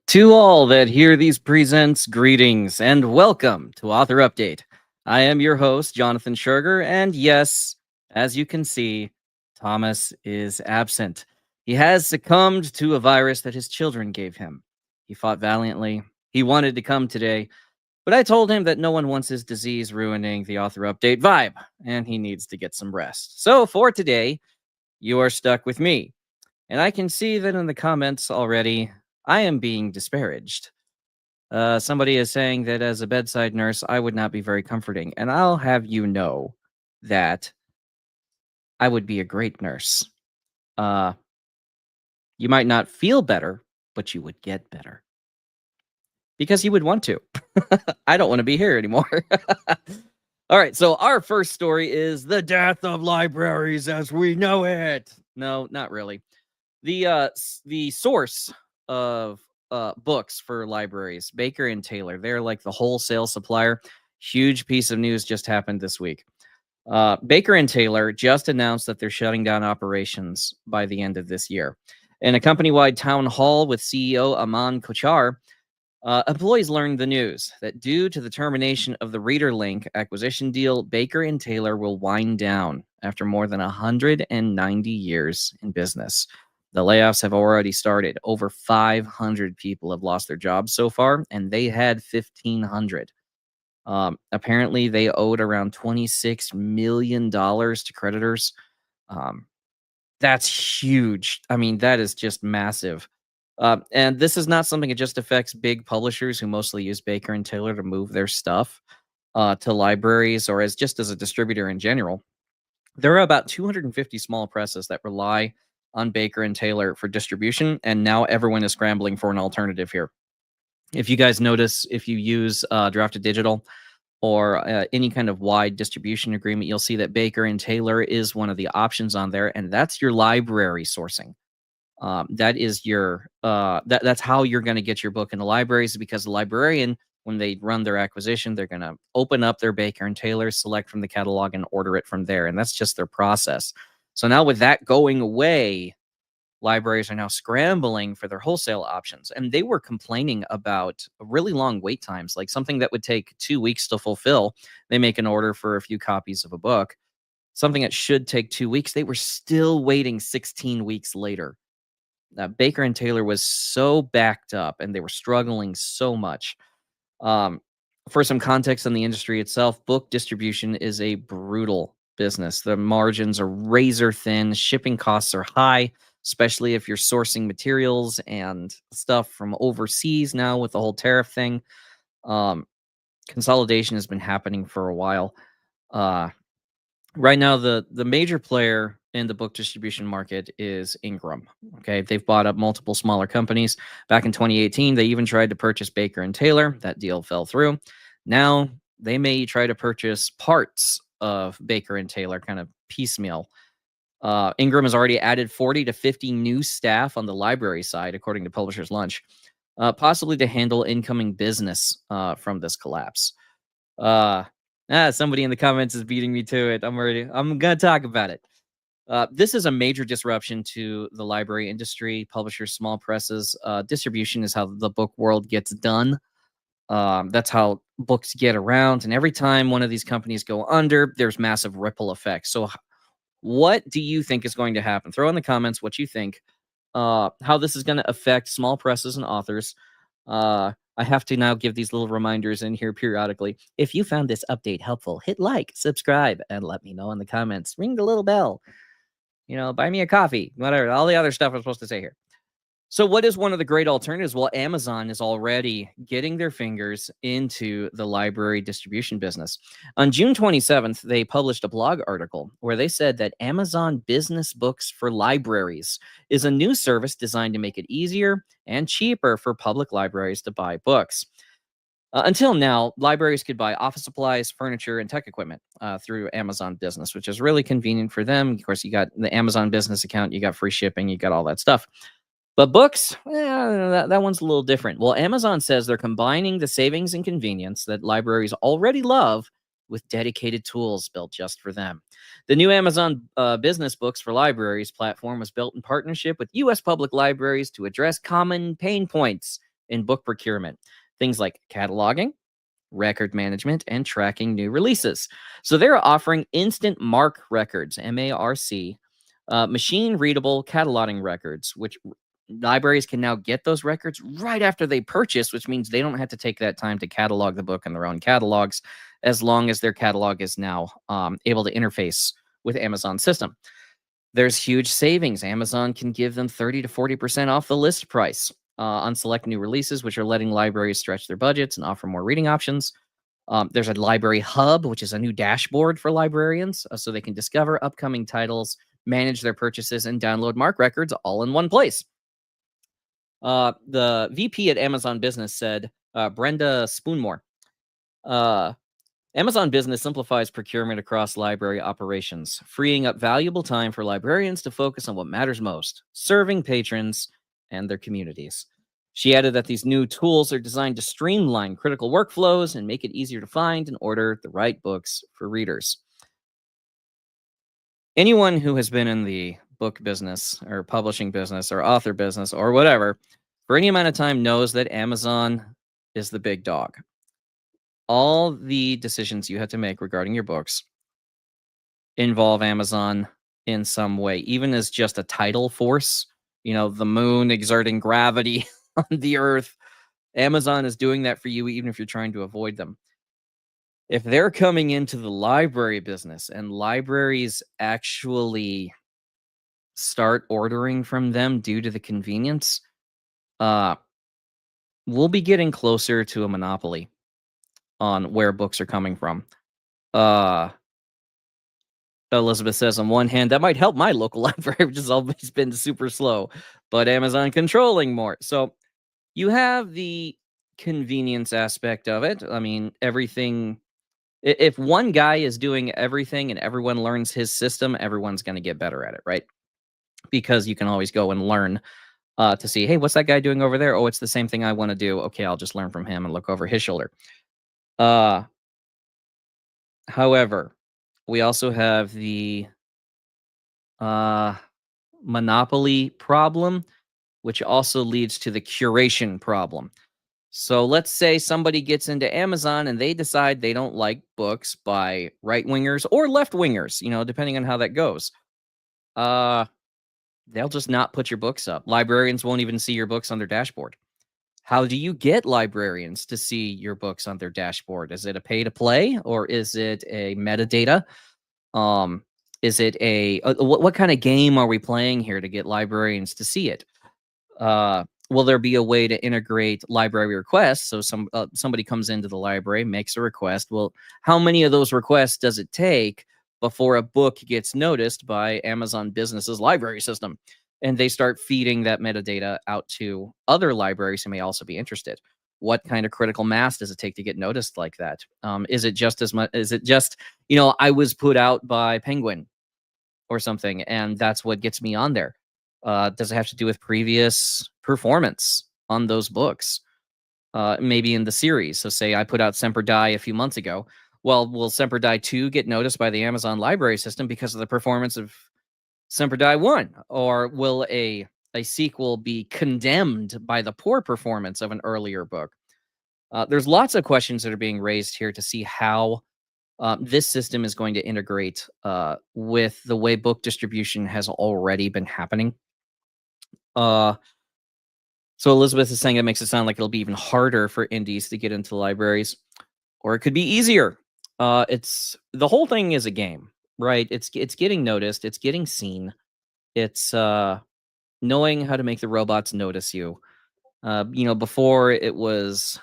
To all that hear these presents, greetings and welcome to Author Update. I am your host, Jonathan Scherger, and yes, as you can see, Thomas is absent. He has succumbed to a virus that his children gave him. He fought valiantly. He wanted to come today, but I told him that no one wants his disease ruining the Author Update vibe, and he needs to get some rest. So for today, you are stuck with me. And I can see that in the comments already, I am being disparaged. Somebody is saying that as a bedside nurse, I would not be very comforting. And I'll have you know that I would be a great nurse. Uh, you might not feel better, but you would get better because you would want to. I don't want to be here anymore. All right, so our first story is the death of libraries as we know it. No, not really. The source of books for libraries, Baker and Taylor, they're like the wholesale supplier. Huge piece of news just happened this week. Baker and Taylor just announced that they're shutting down operations by the end of this year. In a company-wide town hall with CEO Aman Kochar, employees learned the news that due to the termination of the ReaderLink acquisition deal, Baker and Taylor will wind down after more than 190 years in business. The layoffs have already started. Over 500 people have lost their jobs so far, and they had 1,500. Apparently, they owed around $26 million to creditors. Um, that's huge. I mean, that is just massive. And this is not something that just affects big publishers who mostly use Baker and Taylor to move their stuff to libraries or as just as a distributor in general. There are about 250 small presses that rely on Baker and Taylor for distribution, and now everyone is scrambling for an alternative here. If you guys notice, if you use Drafted Digital or any kind of wide distribution agreement, you'll see that Baker and Taylor is one of the options on there, and that's your library sourcing. That is your that's how you're going to get your book into libraries, because the librarian, when they run their acquisition, they're going to open up their Baker and Taylor, select from the catalog, and order it from there, and that's just their process. So now with that going away, libraries are now scrambling for their wholesale options, and they were complaining about really long wait times, like something that would take 2 weeks to fulfill. They make an order for a few copies of a book. Something that should take 2 weeks, they were still waiting 16 weeks later. Baker and Taylor was so backed up and they were struggling so much. Um, for some context on the industry itself, book distribution is a brutal business. The margins are razor thin, shipping costs are high, especially if you're sourcing materials and stuff from overseas now with the whole tariff thing. Um, Consolidation has been happening for a while. Uh, right now, the major player in the book distribution market is Ingram. Okay, they've bought up multiple smaller companies. Back in 2018, they even tried to purchase Baker and Taylor. That deal fell through. Now they may try to purchase parts of Baker and Taylor, kind of piecemeal. Ingram has already added 40 to 50 new staff on the library side, according to Publishers Lunch, possibly to handle incoming business from this collapse. Somebody in the comments is beating me to it. I'm gonna talk about it. This is a major disruption to the library industry, publishers, small presses. Distribution is how the book world gets done. That's how books get around. And every time one of these companies go under, there's massive ripple effects. So what do you think is going to happen? Throw in the comments what you think, how this is going to affect small presses and authors. I have to now give these little reminders in here periodically. If you found this update helpful, hit like, subscribe, and let me know in the comments. Ring the little bell. Buy me a coffee, whatever, all the other stuff I'm supposed to say here. So what is one of the great alternatives? Well, Amazon is already getting their fingers into the library distribution business. On June 27th, they published a blog article where they said that Amazon Business Books for Libraries is a new service designed to make it easier and cheaper for public libraries to buy books. Until now, libraries could buy office supplies, furniture, and tech equipment through Amazon Business, which is really convenient for them. Of course, you got the Amazon Business account, you got free shipping, you got all that stuff. But books, that one's a little different. Well, Amazon says they're combining the savings and convenience that libraries already love with dedicated tools built just for them. The new Amazon Business Books for Libraries platform was built in partnership with U.S. public libraries to address common pain points in book procurement. Things like cataloging, record management, and tracking new releases. So they're offering instant MARC records, MARC, machine readable cataloging records, which libraries can now get those records right after they purchase, which means they don't have to take that time to catalog the book in their own catalogs, as long as their catalog is now able to interface with Amazon's system. There's huge savings. Amazon can give them 30 to 40% off the list price on select new releases, which are letting libraries stretch their budgets and offer more reading options. There's a library hub, which is a new dashboard for librarians, so they can discover upcoming titles, manage their purchases, and download MARC records all in one place. The VP at Amazon Business said, Brenda Spoonmore, Amazon Business simplifies procurement across library operations, freeing up valuable time for librarians to focus on what matters most, serving patrons and their communities. She added that these new tools are designed to streamline critical workflows and make it easier to find and order the right books for readers. Anyone who has been in the book business or publishing business or author business or whatever for any amount of time knows that Amazon is the big dog. All the decisions you have to make regarding your books involve Amazon in some way, even as just a tidal force, the moon exerting gravity on the earth. Amazon is doing that for you, even if you're trying to avoid them. If they're coming into the library business and libraries actually start ordering from them due to the convenience, we'll be getting closer to a monopoly on where books are coming from. Elizabeth says, on one hand, that might help my local library, which has always been super slow, but Amazon controlling more. So you have the convenience aspect of it. I mean, everything. If one guy is doing everything and everyone learns his system, everyone's going to get better at it, right? Because you can always go and learn to see, hey, what's that guy doing over there? Oh, it's the same thing I want to do. Okay, I'll just learn from him and look over his shoulder. However, we also have the monopoly problem, which also leads to the curation problem. So let's say somebody gets into Amazon and they decide they don't like books by right-wingers or left-wingers, depending on how that goes. They'll just not put your books up. Librarians won't even see your books on their dashboard. How do you get librarians to see your books on their dashboard? Is it a pay to play or is it a metadata? Is it what kind of game are we playing here to get librarians to see it? Will there be a way to integrate library requests? So somebody comes into the library, makes a request. Well, how many of those requests does it take before a book gets noticed by Amazon Business's library system? And they start feeding that metadata out to other libraries who may also be interested. What kind of critical mass does it take to get noticed like that? Is it just as much? Is it just, I was put out by Penguin or something, and that's what gets me on there? Does it have to do with previous performance on those books? Maybe in the series. So say I put out Semper Die a few months ago. Well, will Semper Die 2 get noticed by the Amazon library system because of the performance of Semper Die 1? Or will a sequel be condemned by the poor performance of an earlier book? There's lots of questions that are being raised here to see how this system is going to integrate with the way book distribution has already been happening. So Elizabeth is saying it makes it sound like it'll be even harder for indies to get into libraries, or it could be easier. It's the whole thing is a game, right? It's getting noticed, it's getting seen, it's knowing how to make the robots notice you. Before it was,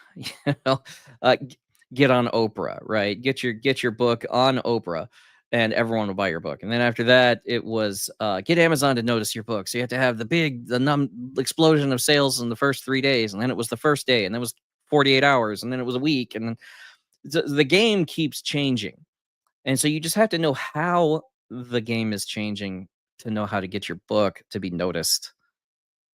get on Oprah, right? Get your book on Oprah, and everyone will buy your book. And then after that, it was get Amazon to notice your book. So you have to have the explosion of sales in the first 3 days, and then it was the first day, and then it was 48 hours, and then it was a week, and then the game keeps changing. And so you just have to know how the game is changing to know how to get your book to be noticed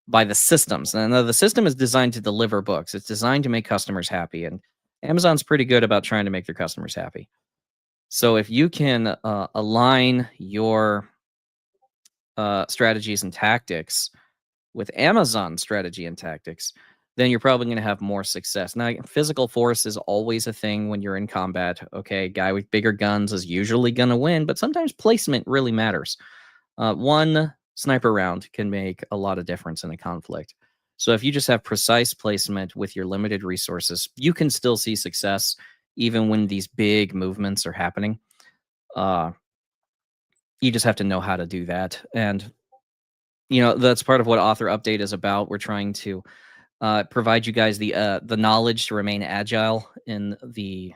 by the systems. And the system is designed to deliver books. It's designed to make customers happy, and Amazon's pretty good about trying to make their customers happy. So if you can align your strategies and tactics with Amazon strategy and tactics, then you're probably going to have more success. Now, physical force is always a thing when you're in combat. Okay, guy with bigger guns is usually going to win, but sometimes placement really matters. One sniper round can make a lot of difference in a conflict. So if you just have precise placement with your limited resources, you can still see success even when these big movements are happening. You just have to know how to do that. And, that's part of what Author Update is about. We're trying to provide you guys the knowledge to remain agile in the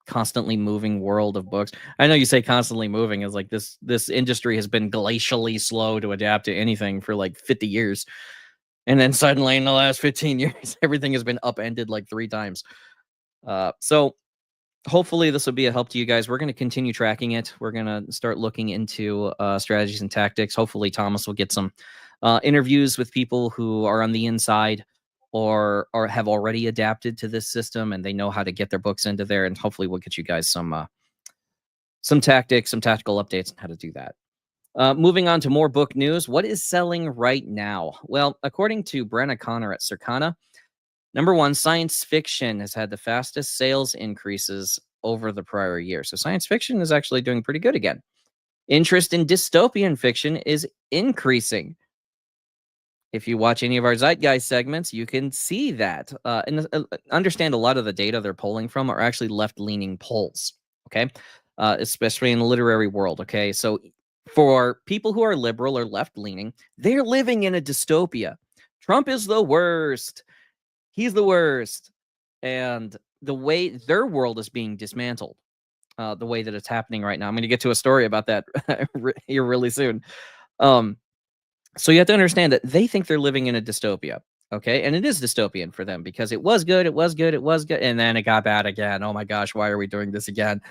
constantly moving world of books. I know you say constantly moving is like this industry has been glacially slow to adapt to anything for like 50 years. And then suddenly in the last 15 years, everything has been upended like 3 times. So hopefully this will be a help to you guys. We're going to continue tracking it. We're going to start looking into strategies and tactics. Hopefully Thomas will get some interviews with people who are on the inside or have already adapted to this system and they know how to get their books into there. And hopefully we'll get you guys some tactics, some tactical updates on how to do that. Moving on to more book news. What is selling right now? Well, according to Brenna Connor at Circana, number one, science fiction has had the fastest sales increases over the prior year. So science fiction is actually doing pretty good again. Interest in dystopian fiction is increasing. If you watch any of our Zeitgeist segments, you can see that and understand a lot of the data they're pulling from are actually left-leaning polls, okay? Especially in the literary world, okay? So for people who are liberal or left-leaning, they're living in a dystopia. Trump is the worst. He's the worst. And the way their world is being dismantled, the way that it's happening right now. I'm going to get to a story about that here really soon. So you have to understand that they think they're living in a dystopia, okay? And it is dystopian for them because it was good, and then it got bad again. Oh my gosh, why are we doing this again?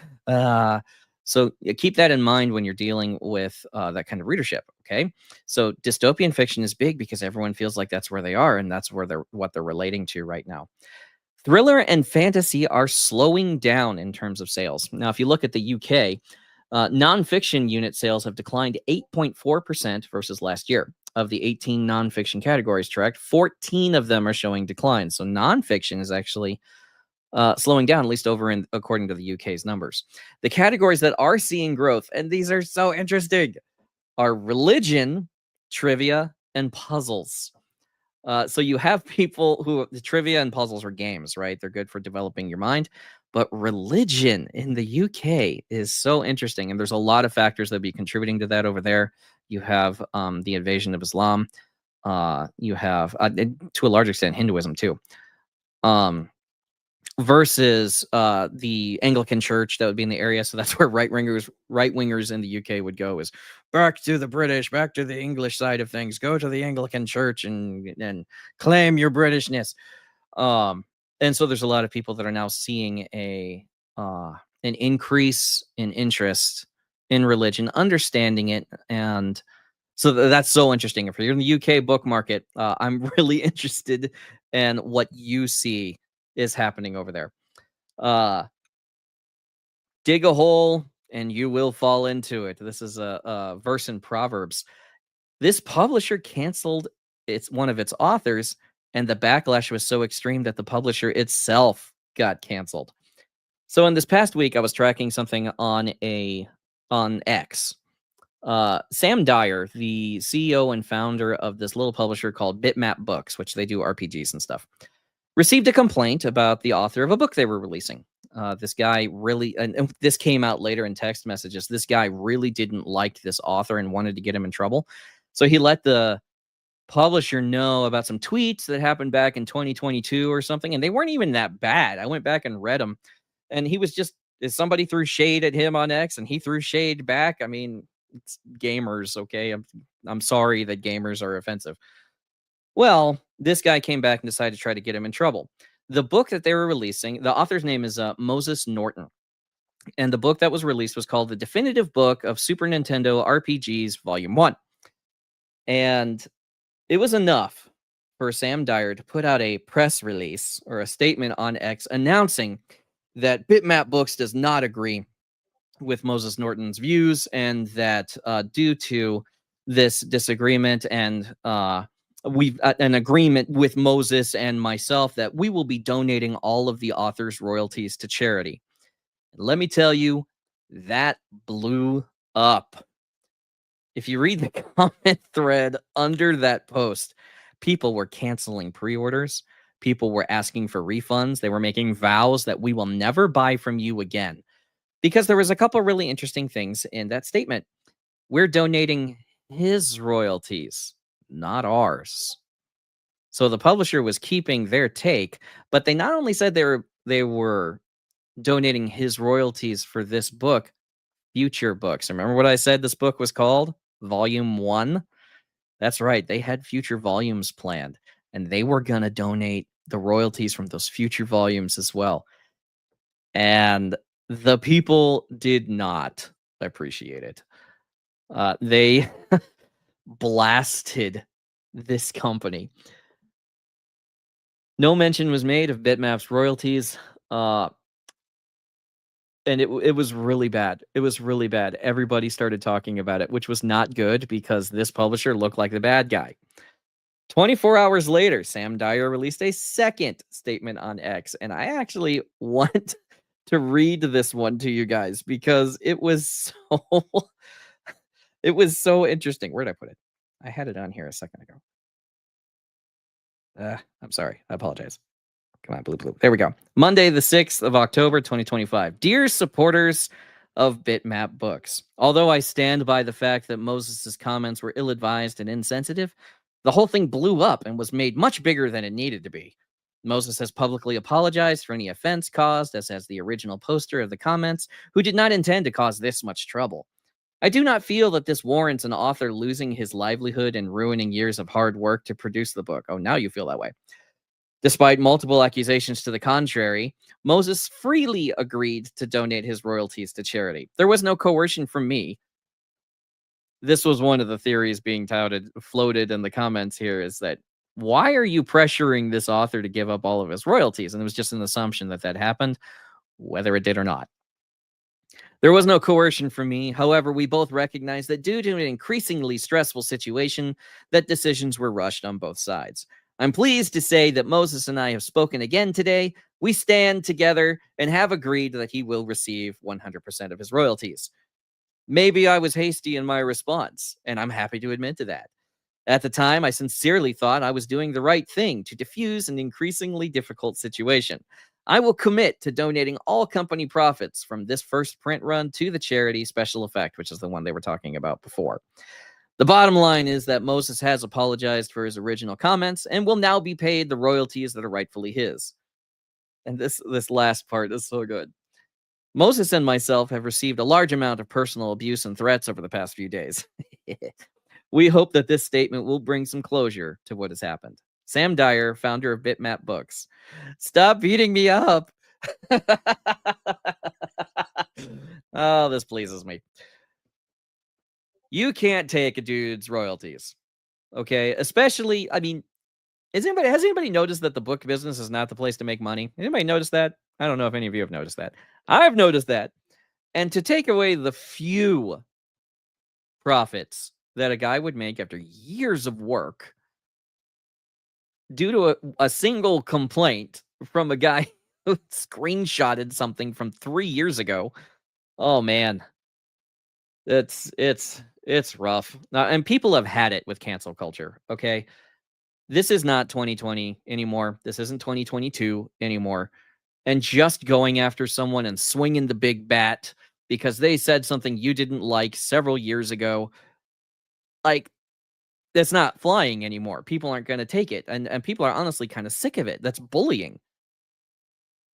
So keep that in mind when you're dealing with that kind of readership, okay? So dystopian fiction is big because everyone feels like that's where they are and that's where what they're relating to right now. Thriller and fantasy are slowing down in terms of sales. Now, if you look at the UK, nonfiction unit sales have declined 8.4% versus last year. Of the 18 nonfiction categories tracked, 14 of them are showing declines. So nonfiction is actually slowing down, at least according to the UK's numbers. The categories that are seeing growth, and these are so interesting, are religion, trivia, and puzzles. So you have people who the trivia and puzzles are games, right? They're good for developing your mind. But religion in the UK is so interesting. And there's a lot of factors that be contributing to that over there. You have the invasion of Islam. You have, to a large extent, Hinduism too. Versus the Anglican Church that would be in the area. So that's where right wingers in the UK would go, is back to the British, back to the English side of things. Go to the Anglican Church and claim your Britishness. And so there's a lot of people that are now seeing an increase in interest in religion, understanding it. And so that's so interesting. If you're in the UK book market, I'm really interested in what you see is happening over there. Dig a hole and you will fall into it. This is a verse in Proverbs. This publisher canceled one of its authors, and the backlash was so extreme that the publisher itself got canceled. So in this past week, I was tracking something on X. Sam Dyer, the CEO and founder of this little publisher called Bitmap Books, which they do RPGs and stuff, received a complaint about the author of a book they were releasing. This guy really, and this came out later in text messages, this guy really didn't like this author and wanted to get him in trouble. So he let the publisher know about some tweets that happened back in 2022 or something, and they weren't even that bad. I went back and read them, and he was just, somebody threw shade at him on X, and he threw shade back. I mean, it's gamers, okay? I'm sorry that gamers are offensive. Well, this guy came back and decided to try to get him in trouble. The book that they were releasing, the author's name is Moses Norton. And the book that was released was called The Definitive Book of Super Nintendo RPGs Volume 1. And it was enough for Sam Dyer to put out a press release or a statement on X announcing that Bitmap Books does not agree with Moses Norton's views, and that due to this disagreement and we've an agreement with Moses and myself that we will be donating all of the author's royalties to charity. And let me tell you, that blew up. If you read the comment thread under that post, people were canceling pre-orders. People were asking for refunds. They were making vows that we will never buy from you again. Because there was a couple really interesting things in that statement. We're donating his royalties, not ours. So the publisher was keeping their take, but they not only said they were donating his royalties for this book, future books. Remember what I said this book was called? Volume 1? That's right. They had future volumes planned, and they were going to donate the royalties from those future volumes as well. And the people did not appreciate it. They blasted this company. No mention was made of Bitmap's royalties, and it was really bad. It was really bad. Everybody started talking about it, which was not good because this publisher looked like the bad guy. 24 hours later, Sam Dyer released a second statement on X, and I actually want to read this one to you guys because it was so interesting. Where'd I put it? I had it on here a second ago. I'm sorry. I apologize. Come on, blue. There we go. Monday, the 6th of October, 2025. Dear supporters of Bitmap Books, although I stand by the fact that Moses' comments were ill-advised and insensitive, the whole thing blew up and was made much bigger than it needed to be. Moses has publicly apologized for any offense caused, as has the original poster of the comments, who did not intend to cause this much trouble. I do not feel that this warrants an author losing his livelihood and ruining years of hard work to produce the book. Oh, now you feel that way. Despite multiple accusations to the contrary, Moses freely agreed to donate his royalties to charity. There was no coercion from me. This was one of the theories being floated in the comments here, is that why are you pressuring this author to give up all of his royalties? And it was just an assumption that that happened, whether it did or not. There was no coercion from me. However, we both recognize that due to an increasingly stressful situation, that decisions were rushed on both sides. I'm pleased to say that Moses and I have spoken again today. We stand together and have agreed that he will receive 100% of his royalties. Maybe I was hasty in my response, and I'm happy to admit to that. At the time, I sincerely thought I was doing the right thing to diffuse an increasingly difficult situation. I will commit to donating all company profits from this first print run to the charity Special Effect, which is the one they were talking about before. The bottom line is that Moses has apologized for his original comments and will now be paid the royalties that are rightfully his. And this last part is so good. Moses and myself have received a large amount of personal abuse and threats over the past few days. We hope that this statement will bring some closure to what has happened. Sam Dyer, founder of Bitmap Books. Stop beating me up. Oh, this pleases me. You can't take a dude's royalties, okay? Especially, I mean, has anybody noticed that the book business is not the place to make money? Anybody notice that? I don't know if any of you have noticed that. I've noticed that. And to take away the few profits that a guy would make after years of work due to a single complaint from a guy who screenshotted something from 3 years ago. Oh man. It's rough. And people have had it with cancel culture, okay? This is not 2020 anymore. This isn't 2022 anymore. And just going after someone and swinging the big bat because they said something you didn't like several years ago, like, that's not flying anymore. People aren't going to take it. And people are honestly kind of sick of it. That's bullying.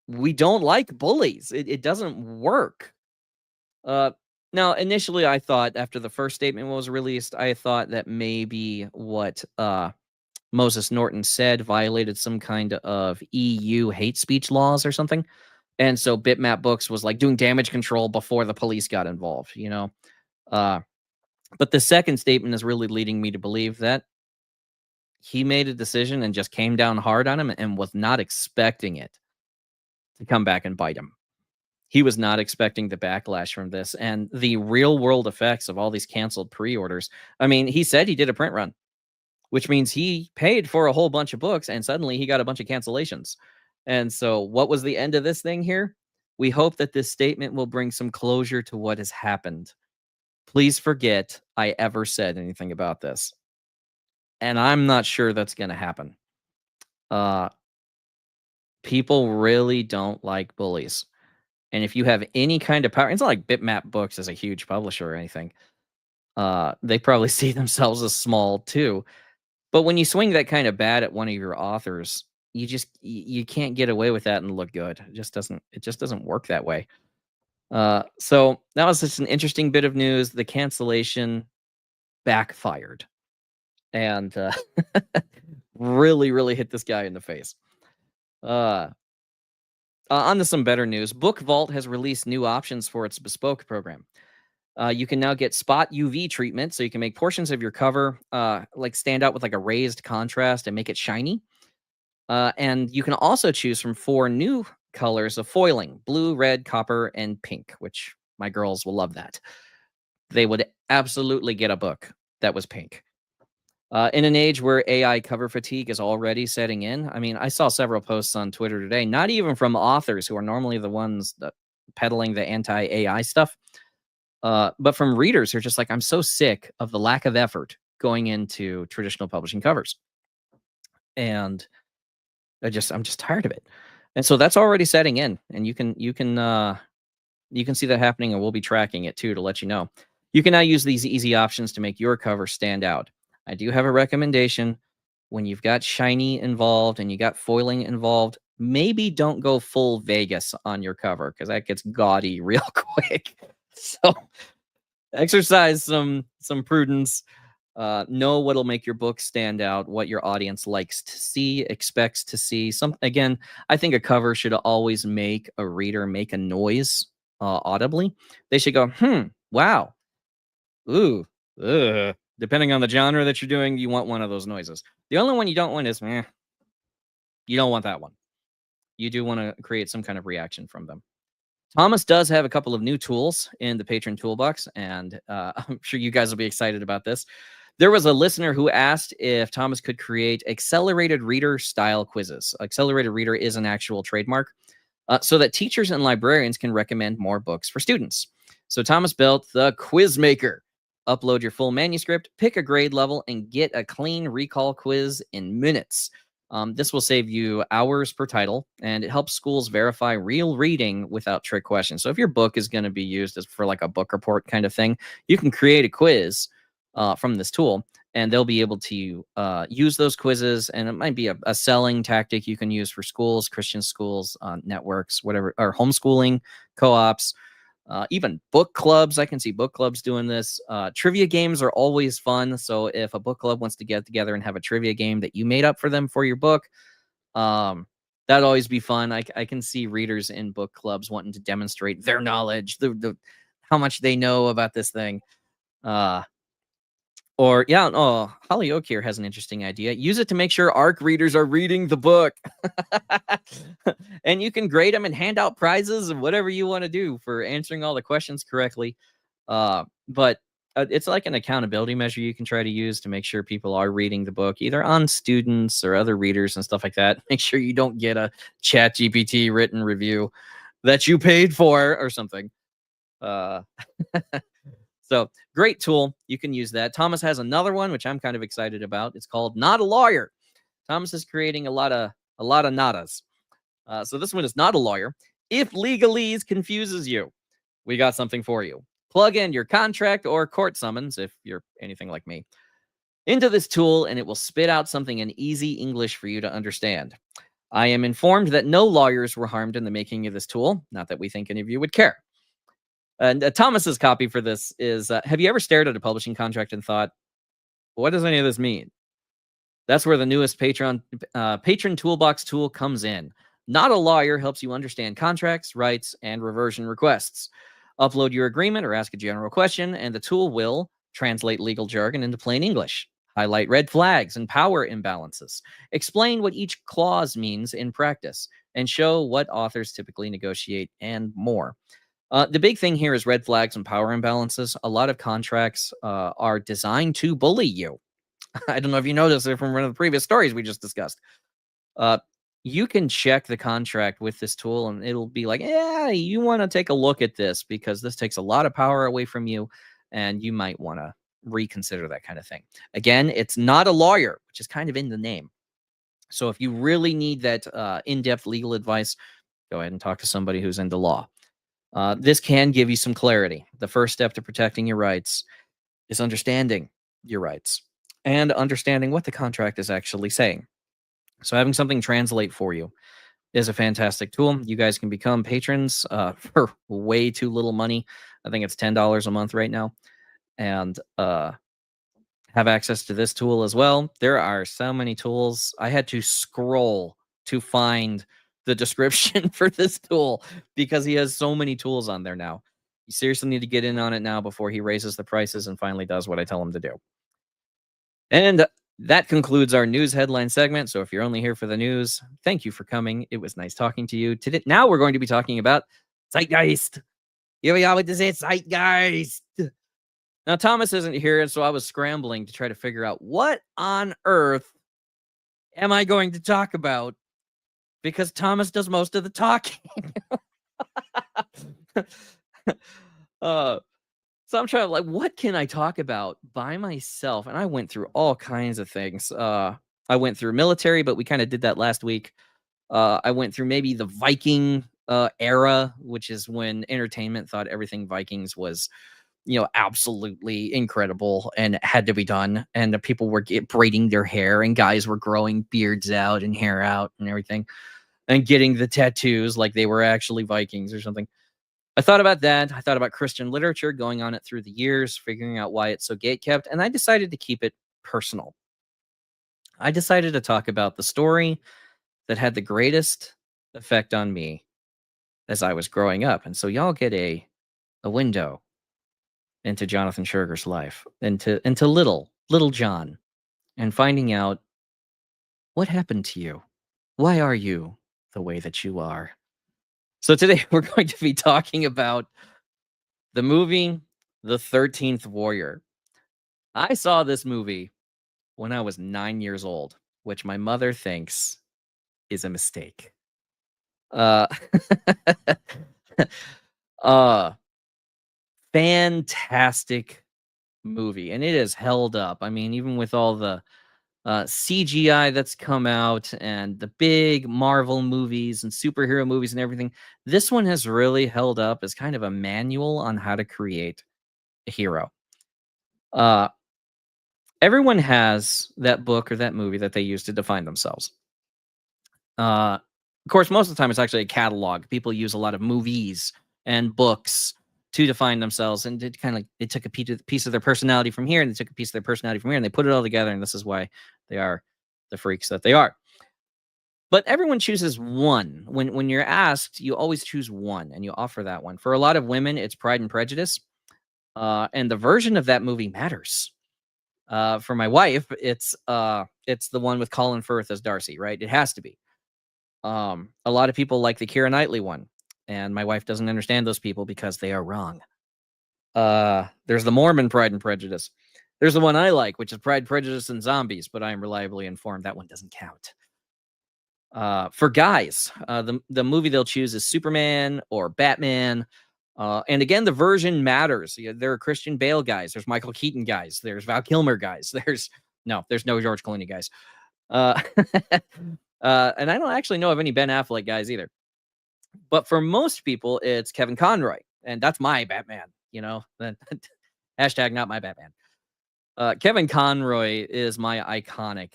We don't like bullies. It doesn't work. Now, initially, I thought after the first statement was released, I thought that maybe what Moses Norton said violated some kind of EU hate speech laws or something. And so Bitmap Books was like doing damage control before the police got involved, you know? But the second statement is really leading me to believe that he made a decision and just came down hard on him and was not expecting it to come back and bite him. He was not expecting the backlash from this and the real world effects of all these canceled pre-orders. I mean, he said he did a print run. which means he paid for a whole bunch of books and suddenly he got a bunch of cancellations. And so, what was the end of this thing here? We hope that this statement will bring some closure to what has happened. Please forget I ever said anything about this. And I'm not sure that's going to happen. Uh, People really don't like bullies. And if you have any kind of power, it's not like Bitmap Books is a huge publisher or anything. They probably see themselves as small too. But when you swing that kind of bat at one of your authors, you can't get away with that and look good. It just doesn't work that way. So that was just an interesting bit of news. The cancellation backfired and really, really hit this guy in the face. Uh, on to some better news. Bookvault has released new options for its bespoke program. You can now get spot UV treatment, so you can make portions of your cover like stand out with like a raised contrast and make it shiny. And you can also choose from 4 new colors of foiling: blue, red, copper, and pink, which my girls will love that. They would absolutely get a book that was pink. In an age where AI cover fatigue is already setting in, I mean, I saw several posts on Twitter today, not even from authors who are normally the ones that peddling the anti-AI stuff, but from readers who are just like, I'm so sick of the lack of effort going into traditional publishing covers. And I'm just tired of it. And so that's already setting in, and you can see that happening, and we'll be tracking it too to let you know. You can now use these easy options to make your cover stand out. I do have a recommendation. When you've got shiny involved and you got foiling involved, maybe don't go full Vegas on your cover because that gets gaudy real quick. So exercise some prudence. Know what'll make your book stand out, what your audience likes to see, expects to see. Again, I think a cover should always make a reader make a noise audibly. They should go, wow, ooh, ugh. Depending on the genre that you're doing, you want one of those noises. The only one you don't want is meh. You don't want that one. You do want to create some kind of reaction from them. Thomas does have a couple of new tools in the patron toolbox, and I'm sure you guys will be excited about this. There was a listener who asked if Thomas could create accelerated reader style quizzes. Accelerated reader is an actual trademark, so that teachers and librarians can recommend more books for students. So Thomas built the Quiz Maker. Upload your full manuscript, pick a grade level, and get a clean recall quiz in minutes. This will save you hours per title, and it helps schools verify real reading without trick questions. So if your book is going to be used as for like a book report kind of thing, you can create a quiz from this tool, and they'll be able to use those quizzes. And it might be a selling tactic you can use for schools, Christian schools, networks, whatever, or homeschooling, co-ops. Even book clubs. I can see book clubs doing this. Trivia games are always fun. So if a book club wants to get together and have a trivia game that you made up for them for your book, that'd always be fun. I can see readers in book clubs wanting to demonstrate their knowledge, how much they know about this thing. Holly Oak here has an interesting idea. Use it to make sure ARC readers are reading the book. And you can grade them and hand out prizes and whatever you want to do for answering all the questions correctly. But it's like an accountability measure you can try to use to make sure people are reading the book, either on students or other readers and stuff like that. Make sure you don't get a ChatGPT written review that you paid for or something. So great tool. You can use that. Thomas has another one, which I'm kind of excited about. It's called Not a Lawyer. Thomas is creating a lot of nadas. So this one is not a lawyer. If legalese confuses you, we got something for you. Plug in your contract or court summons, if you're anything like me, into this tool, and it will spit out something in easy English for you to understand. I am informed that no lawyers were harmed in the making of this tool. Not that we think any of you would care. And Thomas's copy for this is, have you ever stared at a publishing contract and thought, what does any of this mean? That's where the newest patron toolbox tool comes in. Not a Lawyer helps you understand contracts, rights, and reversion requests. Upload your agreement or ask a general question, and the tool will translate legal jargon into plain English, highlight red flags and power imbalances, explain what each clause means in practice, and show what authors typically negotiate, and more. The big thing here is red flags and power imbalances. A lot of contracts are designed to bully you. I don't know if you noticed it from one of the previous stories we just discussed. Uh, you can check the contract with this tool and it'll be like, yeah, you want to take a look at this because this takes a lot of power away from you and you might want to reconsider that kind of thing. Again, it's not a lawyer, which is kind of in the name. So if you really need that in-depth legal advice, go ahead and talk to somebody who's into law. This can give you some clarity. The first step to protecting your rights is understanding your rights and understanding what the contract is actually saying. So having something translate for you is a fantastic tool. You guys can become patrons for way too little money. I think it's $10 a month right now, and have access to this tool as well. There are so many tools. I had to scroll to find the description for this tool because he has so many tools on there now. You seriously need to get in on it now before he raises the prices and finally does what I tell him to do. And that concludes our news headline segment. So if you're only here for the news, thank you for coming. It was nice talking to you. Today, now we're going to be talking about Zeitgeist. Here we are with this Zeitgeist. Now, Thomas isn't here, and so I was scrambling to try to figure out what on earth am I going to talk about because Thomas does most of the talking. So I'm trying to like, what can I talk about by myself? And I went through all kinds of things. I went through military, but we kind of did that last week. I went through maybe the Viking era, which is when entertainment thought everything Vikings was, absolutely incredible and had to be done. And the people were braiding their hair and guys were growing beards out and hair out and everything and getting the tattoos like they were actually Vikings or something. I thought about that. I thought about Christian literature going on it through the years, figuring out why it's so gatekept, and I decided to keep it personal. I decided to talk about the story that had the greatest effect on me as I was growing up. And so y'all get a window into Jonathan Scherger's life, into little John, and finding out what happened to you. Why are you the way that you are? So today we're going to be talking about the movie The 13th Warrior. I saw this movie when I was 9 years old, which my mother thinks is a mistake. Uh, uh, fantastic movie, and it has held up. I mean, even with all the CGI that's come out and the big Marvel movies and superhero movies and everything, this one has really held up as kind of a manual on how to create a hero. Uh, everyone has that book or that movie that they use to define themselves. Of course, most of the time it's actually a catalog. People use a lot of movies and books to define themselves, and it kind of they took a piece of their personality from here, and they took a piece of their personality from here, and they put it all together, and this is why they are the freaks that they are. But everyone chooses one. When you're asked, you always choose one, and you offer that one. For a lot of women, it's Pride and Prejudice, and the version of that movie matters. For my wife, it's the one with Colin Firth as Darcy, right? It has to be. A lot of people like the Keira Knightley one, and my wife doesn't understand those people because they are wrong. There's the Mormon Pride and Prejudice. There's the one I like, which is Pride, Prejudice, and Zombies, but I am reliably informed that one doesn't count. For guys, the movie they'll choose is Superman or Batman. And again, the version matters. There are Christian Bale guys. There's Michael Keaton guys. There's Val Kilmer guys. There's no George Clooney guys. And I don't actually know of any Ben Affleck guys either. But for most people, it's Kevin Conroy, and that's my Batman. Hashtag not my Batman. Kevin Conroy is my iconic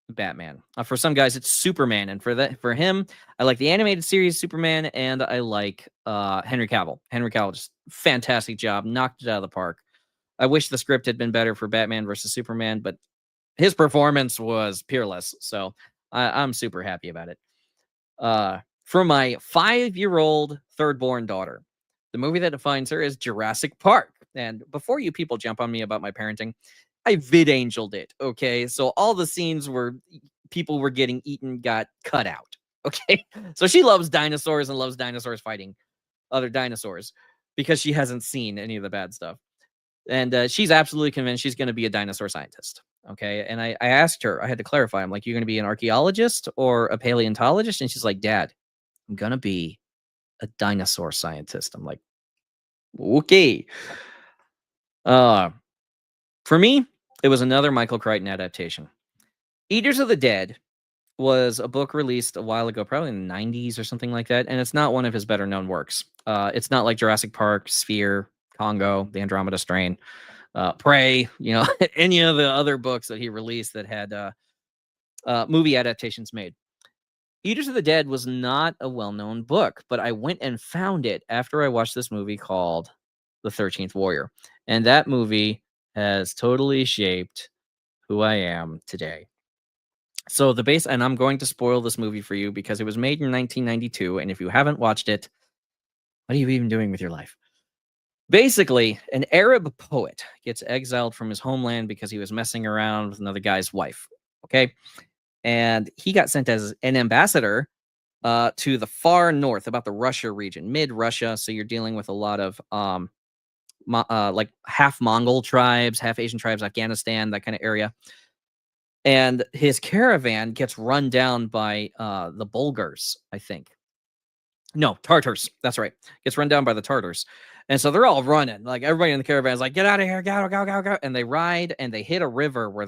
Batman. For some guys, it's Superman, and for him, I like the animated series Superman, and I like Henry Cavill. Henry Cavill, just fantastic job, knocked it out of the park. I wish the script had been better for Batman versus Superman, but his performance was peerless, so I'm super happy about it. For my 5-year-old third-born daughter, the movie that defines her is Jurassic Park. And before you people jump on me about my parenting, I vid-angeled it, okay? So all the scenes where people were getting eaten got cut out, okay? So she loves dinosaurs and loves dinosaurs fighting other dinosaurs because she hasn't seen any of the bad stuff. And she's absolutely convinced she's going to be a dinosaur scientist. Okay. And I asked her, I had to clarify. I'm like, you're going to be an archaeologist or a paleontologist? And she's like, Dad, I'm going to be a dinosaur scientist. I'm like, okay. Uh, for me, it was another Michael Crichton adaptation. Eaters of the Dead was a book released a while ago, probably in the 90s or something like that. And it's not one of his better known works. It's not like Jurassic Park, Sphere, Congo, The Andromeda Strain, Prey, any of the other books that he released that had movie adaptations made. Eaters of the Dead was not a well-known book, but I went and found it after I watched this movie called The 13th Warrior. And that movie has totally shaped who I am today. So the base, and I'm going to spoil this movie for you because it was made in 1992, and if you haven't watched it, what are you even doing with your life? Basically, an Arab poet gets exiled from his homeland because he was messing around with another guy's wife. Okay. And he got sent as an ambassador to the far north, about the Russia region, mid Russia. So you're dealing with a lot of like half Mongol tribes, half Asian tribes, Afghanistan, that kind of area. And his caravan gets run down by the Bulgars, I think. No, Tartars. That's right. Gets run down by the Tartars. And so they're all running. Like everybody in the caravan is like, get out of here, go, go, go, go. And they ride and they hit a river where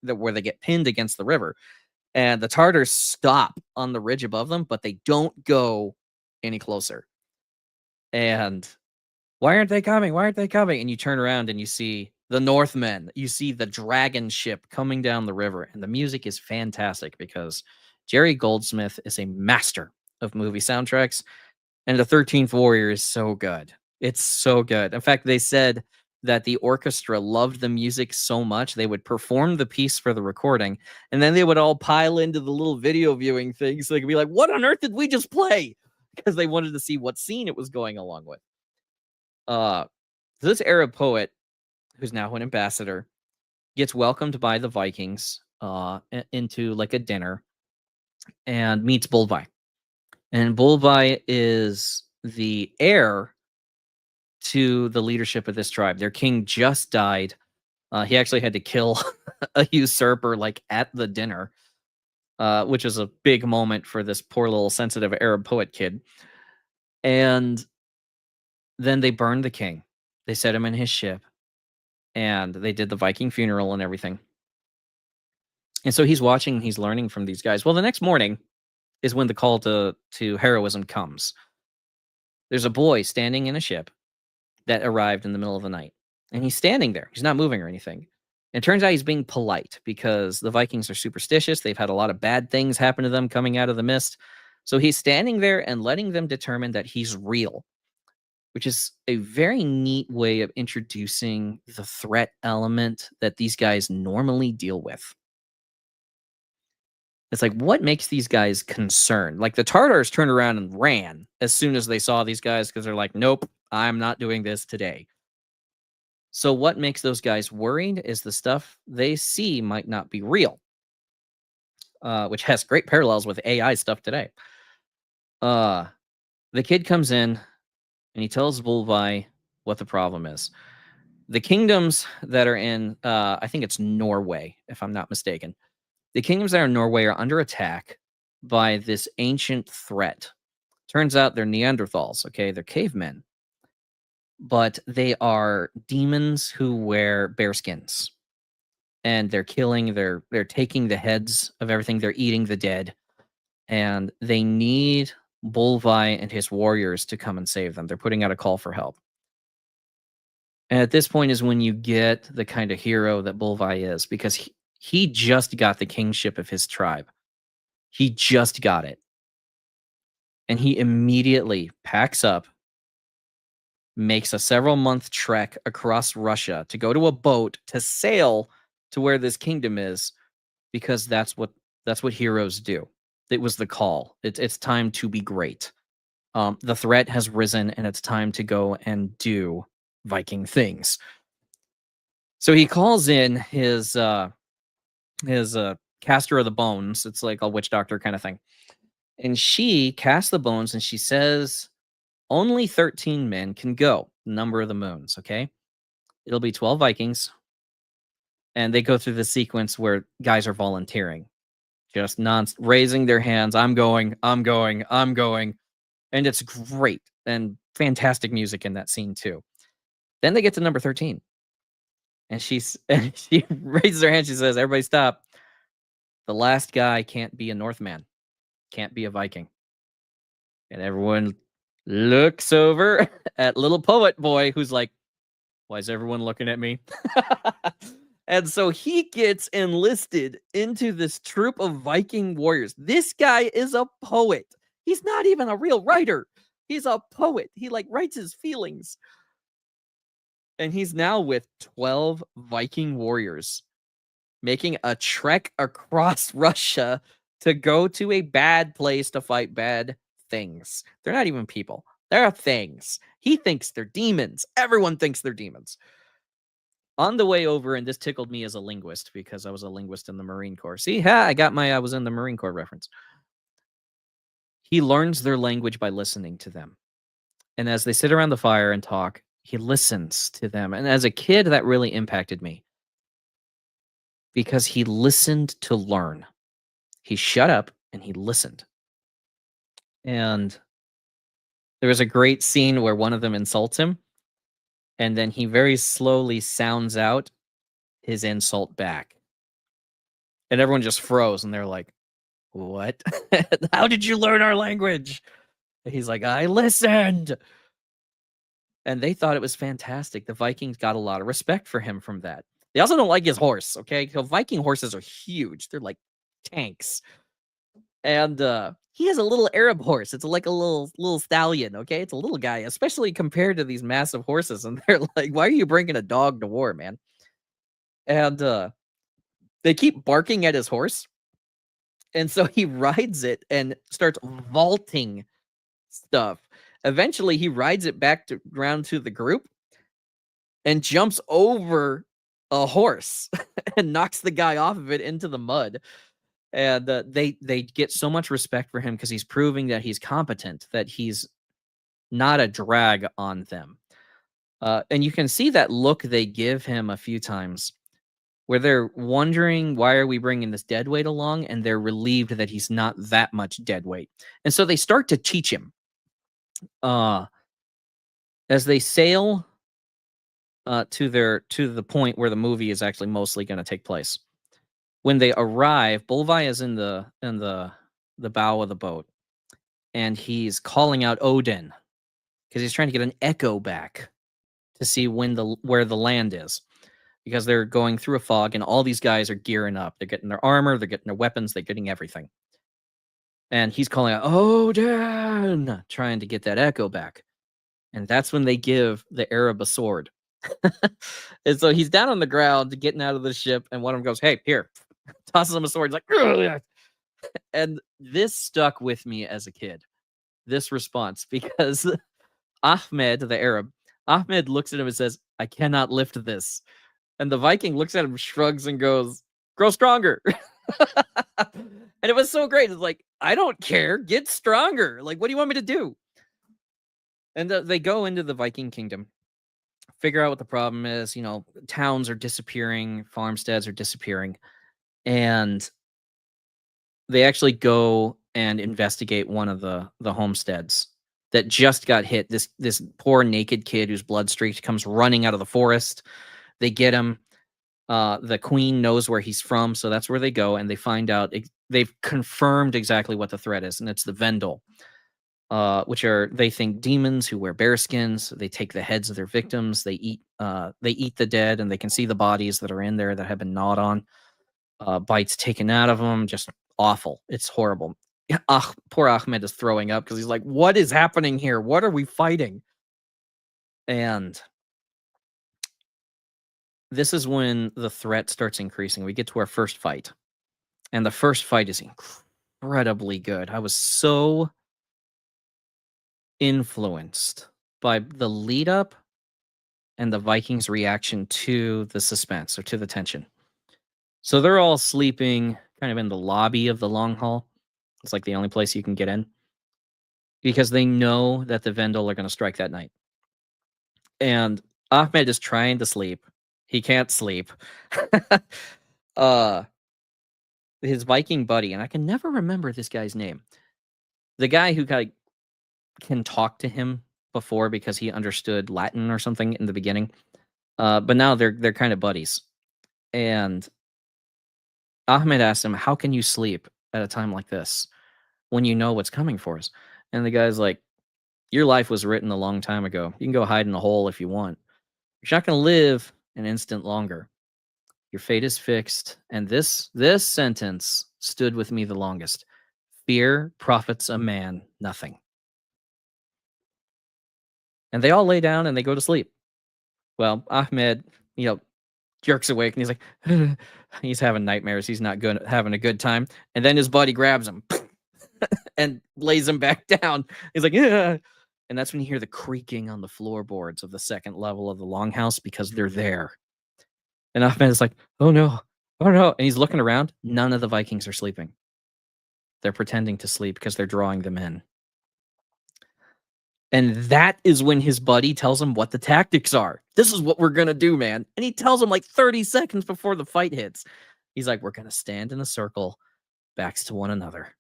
where they get pinned against the river. And the Tartars stop on the ridge above them, but they don't go any closer. And why aren't they coming? Why aren't they coming? And you turn around and you see the Northmen. You see the dragon ship coming down the river. And the music is fantastic because Jerry Goldsmith is a master of movie soundtracks. And the 13th Warrior is so good. It's so good. In fact, they said that the orchestra loved the music so much they would perform the piece for the recording, and then they would all pile into the little video viewing thing so they could be like, what on earth did we just play? Because they wanted to see what scene it was going along with. This Arab poet, who's now an ambassador, gets welcomed by the Vikings into like a dinner and meets Bolvi. And Bolvi is the heir to the leadership of this tribe. Their king just died. He actually had to kill a usurper like at the dinner, which is a big moment for this poor little sensitive Arab poet kid. And then they burned the king. They set him in his ship, and they did the Viking funeral and everything. And so he's watching, he's learning from these guys. Well, the next morning is when the call to heroism comes. There's a boy standing in a ship that arrived in the middle of the night. And he's standing there. He's not moving or anything. And it turns out he's being polite because the Vikings are superstitious. They've had a lot of bad things happen to them coming out of the mist. So he's standing there and letting them determine that he's real, which is a very neat way of introducing the threat element that these guys normally deal with. It's like, what makes these guys concerned? Like the Tartars turned around and ran as soon as they saw these guys because they're like, nope, I'm not doing this today. So what makes those guys worried is the stuff they see might not be real, which has great parallels with AI stuff today. The kid comes in and he tells Bulvi what the problem is. The kingdoms that are in, I think it's Norway, if I'm not mistaken. The kingdoms that are in Norway are under attack by this ancient threat. Turns out they're Neanderthals, okay? They're cavemen. But they are demons who wear bear skins. And they're killing, they're taking the heads of everything, they're eating the dead. And they need Bolvi and his warriors to come and save them. They're putting out a call for help. And at this point is when you get the kind of hero that Bolvi is, because he just got the kingship of his tribe. He just got it. And he immediately packs up, makes a several-month trek across Russia to go to a boat to sail to where this kingdom is, because that's what heroes do. It was the call. It's time to be great. The threat has risen, and it's time to go and do Viking things. So he calls in his caster of the bones. It's like a witch doctor kind of thing. And she casts the bones, and she says only 13 men can go. Number of the moons, okay? It'll be 12 Vikings, And they go through the sequence where guys are volunteering, just raising their hands. I'm going, I'm going, I'm going. And it's great and fantastic music in that scene too. Then they get to number 13. And and she raises her hand. She says, "Everybody stop. The last guy can't be a Northman, can't be a Viking." And everyone looks over at little poet boy who's like, "Why is everyone looking at me?" And so he gets enlisted into this troop of Viking warriors. This guy is a poet. He's not even a real writer. He's a poet. He like writes his feelings. And he's now with 12 Viking warriors making a trek across Russia to go to a bad place to fight bad things. They're not even people. They're things. He thinks they're demons. Everyone thinks they're demons. On the way over, and this tickled me as a linguist because I was a linguist in the Marine Corps. See, I was in the Marine Corps reference. He learns their language by listening to them. And as they sit around the fire and talk, he listens to them. And as a kid, that really impacted me because he listened to learn. He shut up and he listened. And there was a great scene where one of them insults him, and then he very slowly sounds out his insult back. And everyone just froze, and they're like, "What? How did you learn our language?" And he's like, "I listened." And they thought it was fantastic. The Vikings got a lot of respect for him from that. They also don't like his horse, okay? So Viking horses are huge. They're like tanks. And he has a little Arab horse. It's like a little stallion, okay? It's a little guy, especially compared to these massive horses. And they're like, "Why are you bringing a dog to war, man?" And they keep barking at his horse. And so he rides it and starts vaulting stuff. Eventually, he rides it back around to the group and jumps over a horse and knocks the guy off of it into the mud. And they get so much respect for him because he's proving that he's competent, that he's not a drag on them. And you can see that look they give him a few times where they're wondering, why are we bringing this deadweight along? And they're relieved that he's not that much deadweight. And so they start to teach him. As they sail to the point where the movie is actually mostly going to take place. When they arrive, Bolvi is in the bow of the boat, and he's calling out Odin because he's trying to get an echo back to see where the land is, because they're going through a fog, and all these guys are gearing up. They're getting their armor, they're getting their weapons, they're getting everything. And he's calling out Odin, trying to get that echo back. And that's when they give the Arab a sword. And so he's down on the ground, getting out of the ship, and one of them goes, "Hey, here," tosses him a sword. He's like, "Ugh." And this stuck with me as a kid, this response, because Ahmed, the Arab, Ahmed looks at him and says, "I cannot lift this." And the Viking looks at him, shrugs, and goes, "Grow stronger." And it was so great. It's like, I don't care. Get stronger. Like, what do you want me to do? And they go into the Viking kingdom, figure out what the problem is. You know, towns are disappearing, farmsteads are disappearing. And they actually go and investigate one of the homesteads that just got hit. This poor naked kid who's blood streaked comes running out of the forest. They get him. The queen knows where he's from, so that's where they go, and they find out. They've confirmed exactly what the threat is, and it's the Vendel, which are, they think, demons who wear bear skins. They take the heads of their victims. They eat the dead, and they can see the bodies that are in there that have been gnawed on. Bites taken out of them. Just awful. It's horrible. Poor Ahmed is throwing up because he's like, "What is happening here? What are we fighting?" And this is when the threat starts increasing. We get to our first fight. And the first fight is incredibly good. I was so influenced by the lead up and the Vikings' reaction to the suspense, or to the tension. So they're all sleeping kind of in the lobby of the long hall. It's like the only place you can get in, because they know that the Vendel are going to strike that night. And Ahmed is trying to sleep. He can't sleep. uh his Viking buddy, and I can never remember this guy's name. The guy who can talk to him before because he understood Latin or something in the beginning. But now they're kind of buddies. And Ahmed asked him, "How can you sleep at a time like this when you know what's coming for us?" And the guy's like, "Your life was written a long time ago. You can go hide in a hole if you want. You're not going to live an instant longer. Your fate is fixed." And this sentence stood with me the longest. Fear profits a man nothing. And they all lay down and they go to sleep. Well, Ahmed, jerks awake and he's like, he's having nightmares. He's not having a good time. And then his buddy grabs him and lays him back down. He's like, yeah. And that's when you hear the creaking on the floorboards of the second level of the longhouse because they're there. And Ahmed is like, oh no. And he's looking around. None of the Vikings are sleeping. They're pretending to sleep because they're drawing them in. And that is when his buddy tells him what the tactics are. This is what we're going to do, man. And he tells him like 30 seconds before the fight hits. He's like, we're going to stand in a circle, backs to one another.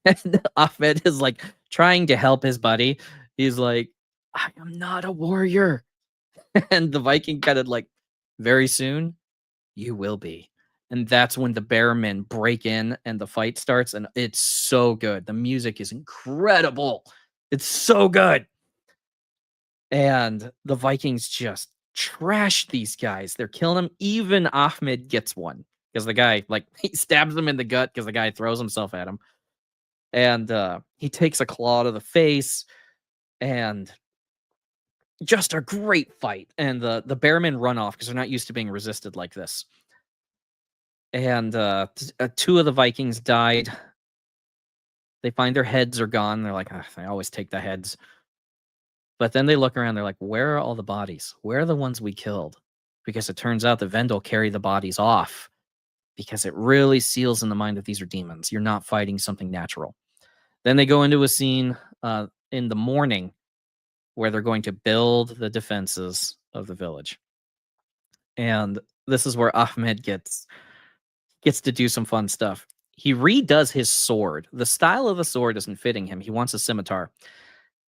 And Ahmed is like trying to help his buddy. He's like, I am not a warrior. And the Viking kind of like, very soon, you will be. And that's when the Bearmen break in and the fight starts. And it's so good. The music is incredible. It's so good. And the Vikings just trash these guys. They're killing them. Even Ahmed gets one because the guy, he stabs him in the gut because the guy throws himself at him. And he takes a claw to the face. And just a great fight. And the Bearmen run off because they're not used to being resisted like this. And two of the Vikings died. They find their heads are gone. They're like, I always take the heads. But then they look around. They're like, where are all the bodies? Where are the ones we killed? Because it turns out the Vendel carry the bodies off because it really seals in the mind that these are demons. You're not fighting something natural. Then they go into a scene in the morning where they're going to build the defenses of the village. And this is where Ahmed gets to do some fun stuff. He redoes his sword. The style of the sword isn't fitting him. He wants a scimitar.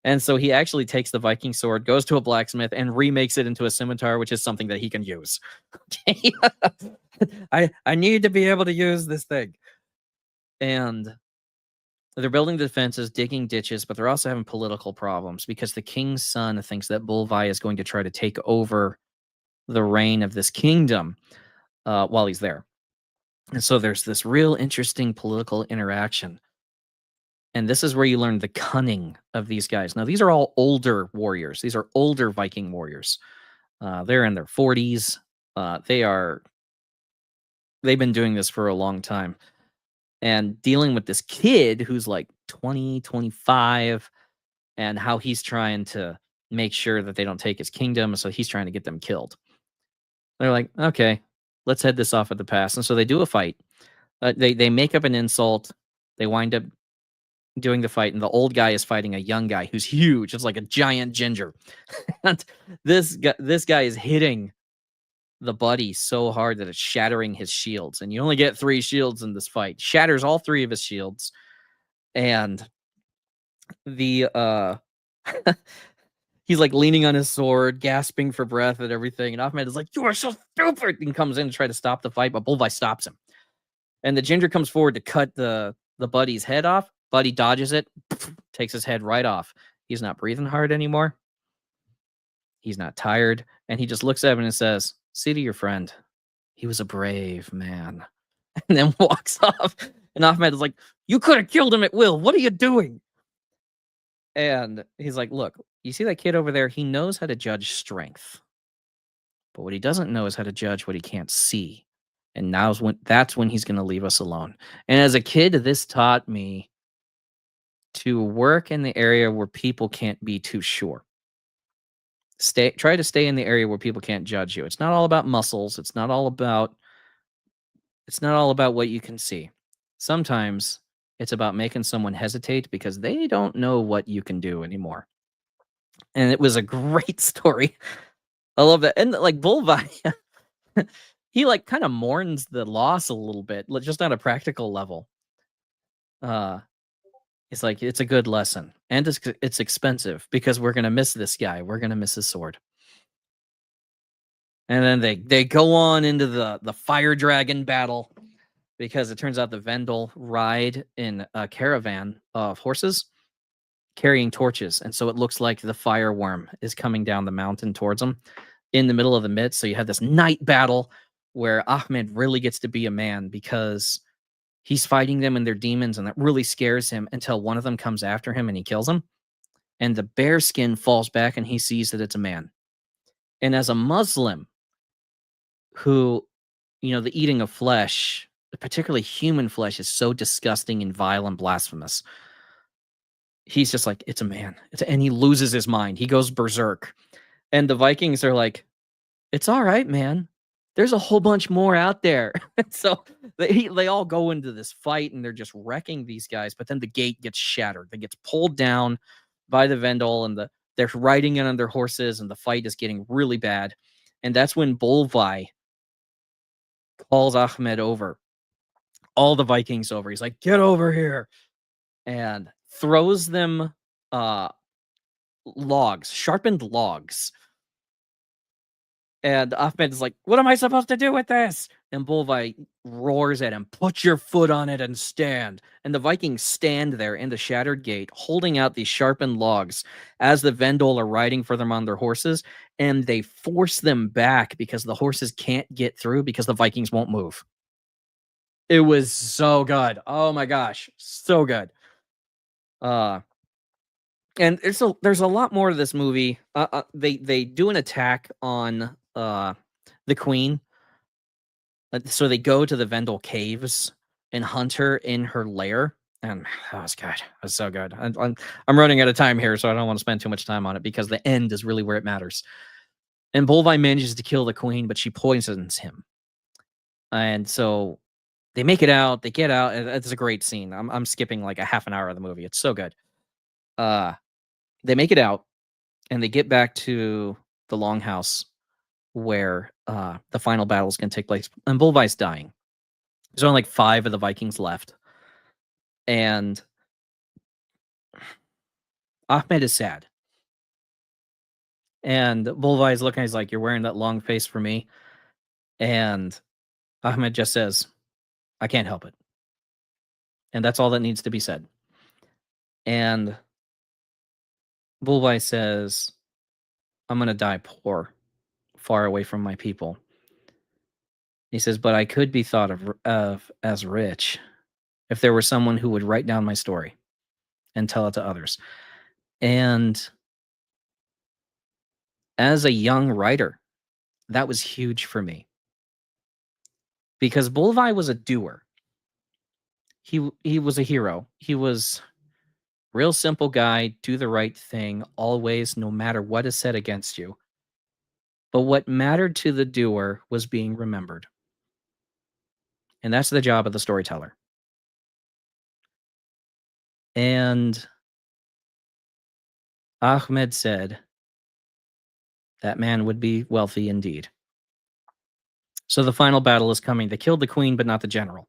And so he actually takes the Viking sword, goes to a blacksmith, and remakes it into a scimitar, which is something that he can use. I need to be able to use this thing. And they're building defenses, digging ditches, but they're also having political problems because the king's son thinks that Bolvi is going to try to take over the reign of this kingdom while he's there. And so there's this real interesting political interaction. And this is where you learn the cunning of these guys. Now, these are all older warriors. These are older Viking warriors. They're in their 40s. They've been doing this for a long time. And dealing with this kid who's like 20, 25, and how he's trying to make sure that they don't take his kingdom. So he's trying to get them killed. They're like, okay, let's head this off at the pass. And so they do a fight. They make up an insult. They wind up doing the fight, and the old guy is fighting a young guy who's huge. It's like a giant ginger. And this guy is hitting the buddy so hard that it's shattering his shields. And you only get 3 shields in this fight. Shatters all 3 of his shields. And the he's like leaning on his sword, gasping for breath and everything. And Ahmed is like, you are so stupid, and comes in to try to stop the fight, but Bolvi stops him. And the ginger comes forward to cut the buddy's head off. Buddy dodges it, takes his head right off. He's not breathing hard anymore. He's not tired. And he just looks at him and says, see to your friend. He was a brave man. And then walks off. And Ahmed is like, you could have killed him at will. What are you doing? And he's like, look, you see that kid over there? He knows how to judge strength. But what he doesn't know is how to judge what he can't see. And that's when he's going to leave us alone. And as a kid, this taught me to work in the area where people can't be too sure. Try to stay in the area where people can't judge you. It's not all about muscles. It's not all about what you can see. Sometimes it's about making someone hesitate because they don't know what you can do anymore. And it was a great story. I love that. And like Bolvi, he like kind of mourns the loss a little bit, just on a practical level. Uh, it's like it's a good lesson, and it's expensive because we're gonna miss this guy. We're gonna miss his sword. And then they go on into the fire dragon battle because it turns out the Vendel ride in a caravan of horses carrying torches, and so it looks like the fireworm is coming down the mountain towards them in the middle of the midst. So you have this night battle where Ahmed really gets to be a man because he's fighting them and their demons, and that really scares him until one of them comes after him and he kills him. And the bear skin falls back and he sees that it's a man. And as a Muslim who, the eating of flesh, particularly human flesh, is so disgusting and vile and blasphemous. He's just like, it's a man. And he loses his mind. He goes berserk. And the Vikings are like, it's all right, man. There's a whole bunch more out there. So they all go into this fight and they're just wrecking these guys. But then the gate gets shattered. It gets pulled down by the Vendel, and they're riding in on their horses, and the fight is getting really bad. And that's when Bolvi calls Ahmed over, all the Vikings over. He's like, get over here, and throws them logs, sharpened logs. And Ahmed is like, what am I supposed to do with this? And Bolvi roars at him, put your foot on it and stand. And the Vikings stand there in the shattered gate, holding out these sharpened logs as the Vendel are riding for them on their horses. And they force them back because the horses can't get through because the Vikings won't move. It was so good. Oh my gosh, so good. And there's a lot more to this movie. They do an attack on the queen. So they go to the Vendel caves and hunt her in her lair. And that was good. That was so good. I'm running out of time here, so I don't want to spend too much time on it because the end is really where it matters. And Bolvi manages to kill the queen, but she poisons him. And so they make it out. They get out. It's a great scene. I'm skipping like a half an hour of the movie. It's so good. They make it out, and they get back to the longhouse where the final battles can take place. And Bolvi's dying. There's only like 5 of the Vikings left. And Ahmed is sad. And Bolvi is looking, he's like, you're wearing that long face for me. And Ahmed just says, I can't help it. And that's all that needs to be said. And Bolvi says, I'm going to die poor, far away from my people. He says, but I could be thought of as rich if there were someone who would write down my story and tell it to others. And as a young writer, that was huge for me. Because Bolvi was a doer. He was a hero. He was real simple guy, do the right thing always, no matter what is said against you. But what mattered to the doer was being remembered. And that's the job of the storyteller. And Ahmed said that man would be wealthy indeed. So the final battle is coming. They killed the queen, but not the general.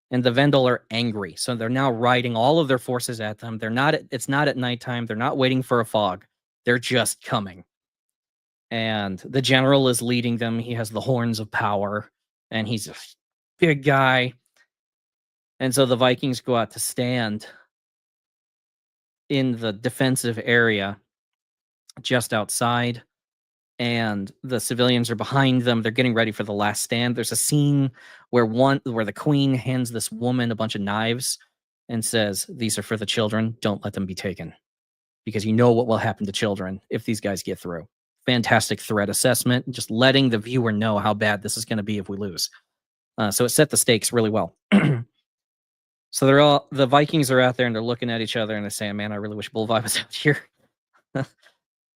And the Vendel are angry. So they're now riding all of their forces at them. It's not at nighttime. They're not waiting for a fog. They're just coming. And the general is leading them. He has the horns of power, and he's a big guy. And so the Vikings go out to stand in the defensive area just outside, and the civilians are behind them. They're getting ready for the last stand. There's a scene where the queen hands this woman a bunch of knives and says, these are for the children. Don't let them be taken, because you know what will happen to children if these guys get through. Fantastic threat assessment, just letting the viewer know how bad this is going to be if we lose. So it set the stakes really well. So the Vikings are out there and they're looking at each other and they're saying, man, I really wish Bolvi was out here.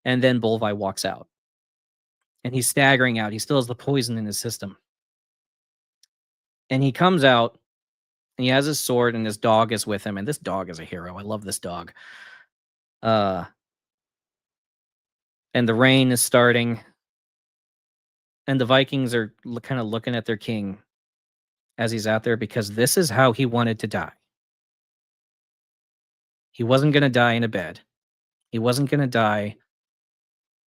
And then Bolvi walks out. And he's staggering out. He still has the poison in his system. And he comes out, and he has his sword, and his dog is with him. And this dog is a hero. I love this dog. And the rain is starting. And the Vikings are kind of looking at their king as he's out there because this is how he wanted to die. He wasn't going to die in a bed. He wasn't going to die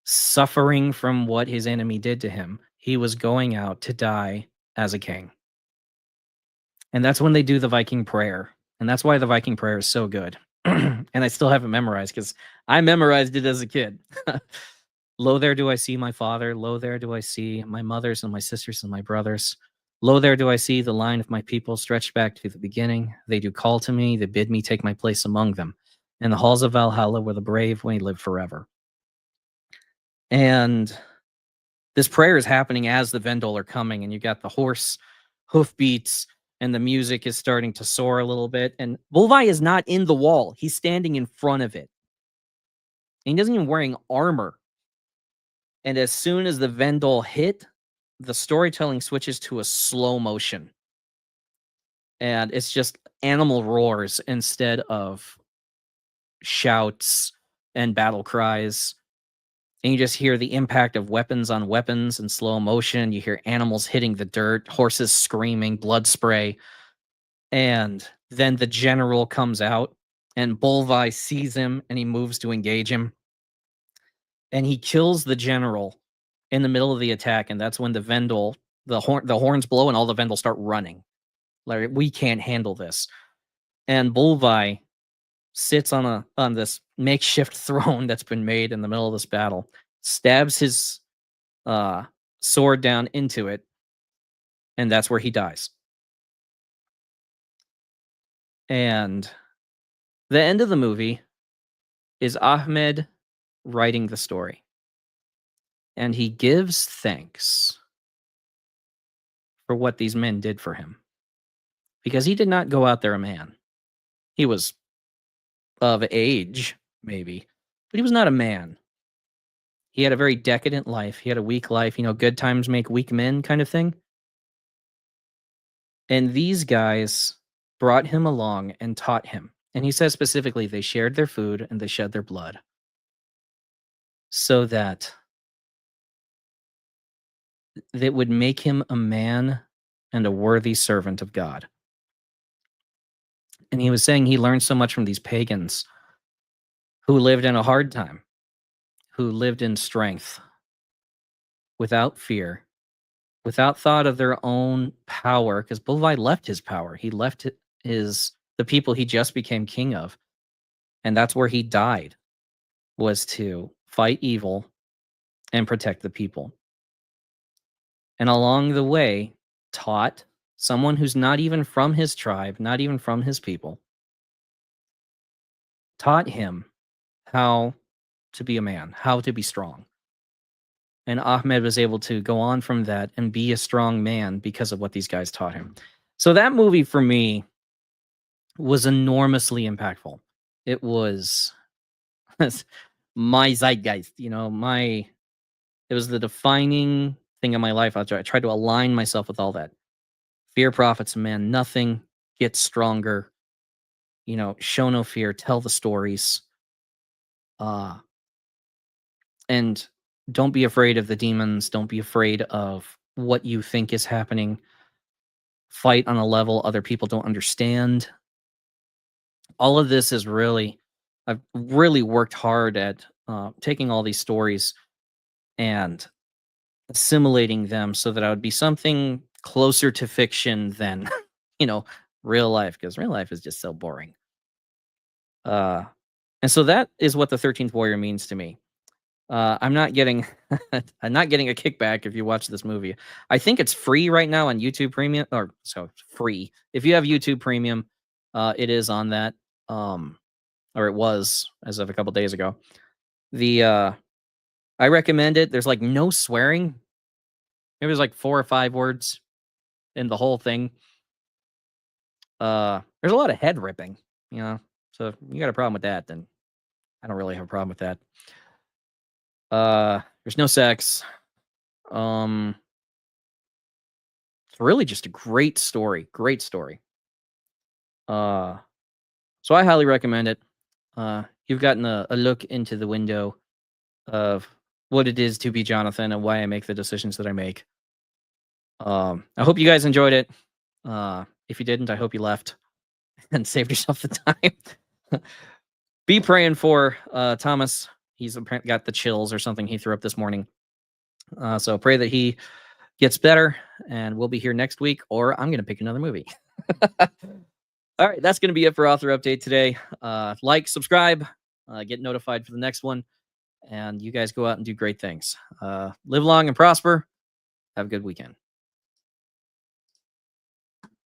suffering from what his enemy did to him. He was going out to die as a king. And that's when they do the Viking prayer. And that's why the Viking prayer is so good. And I still haven't memorized because I memorized it as a kid. Lo, there do I see my father. Lo, there do I see my mothers and my sisters and my brothers. Lo, there do I see the line of my people stretched back to the beginning. They do call to me. They bid me take my place among them. In the halls of Valhalla where the brave may live forever. And this prayer is happening as the Vendel are coming, and you got the horse hoofbeats, and the music is starting to soar a little bit. And Bolvi is not in the wall; he's standing in front of it. And he doesn't even wearing armor. And as soon as the Vendel hit, the storytelling switches to a slow motion, and it's just animal roars instead of shouts and battle cries. And you just hear the impact of weapons on weapons in slow motion. You hear animals hitting the dirt, horses screaming, blood spray. And then the general comes out, and Bolvi sees him, and he moves to engage him. And he kills the general in the middle of the attack, and that's when the Vendel, the horns blow, and all the Vendel start running. Like, we can't handle this. And Bolvi sits on this makeshift throne that's been made in the middle of this battle, stabs his sword down into it, and that's where he dies. And the end of the movie is Ahmed writing the story, and he gives thanks for what these men did for him, because he did not go out there a man. He was of age, maybe, but he was not a man. He had a very decadent life. He had a weak life, good times make weak men kind of thing. And these guys brought him along and taught him. And he says specifically, they shared their food and they shed their blood so that would make him a man and a worthy servant of God. And he was saying he learned so much from these pagans who lived in a hard time, who lived in strength, without fear, without thought of their own power, because Bolvi left his power. He left the people he just became king of. And that's where he died, was to fight evil and protect the people. And along the way, taught someone who's not even from his tribe, not even from his people, taught him how to be a man, how to be strong. And Ahmed was able to go on from that and be a strong man because of what these guys taught him. So that movie for me was enormously impactful. It was my zeitgeist, it was the defining thing in my life. I tried to align myself with all that. Fear profits a man nothing, get stronger, show no fear, tell the stories. And don't be afraid of the demons. Don't be afraid of what you think is happening. Fight on a level other people don't understand. All of this is I've really worked hard at taking all these stories and assimilating them so that I would be something closer to fiction than, real life, because real life is just so boring. And so that is what the 13th Warrior means to me. I'm not getting I'm not getting a kickback if you watch this movie. I think it's free right now on YouTube Premium, or so free. If you have YouTube Premium, it is on that. Or it was as of a couple days ago. I recommend it. There's like no swearing. Maybe there's like 4 or 5 words in the whole thing. There's a lot of head ripping, So if you got a problem with that, then I don't really have a problem with that. There's no sex. It's really just a great story. Great story. So I highly recommend it. You've gotten a look into the window of what it is to be Jonathan and why I make the decisions that I make. I hope you guys enjoyed it. If you didn't, I hope you left and saved yourself the time. Be praying for Thomas. He's apparently got the chills or something he threw up this morning. So pray that he gets better, and we'll be here next week, or I'm going to pick another movie. All right, that's going to be it for Author Update today. Like, subscribe, get notified for the next one, and you guys go out and do great things. Live long and prosper. Have a good weekend.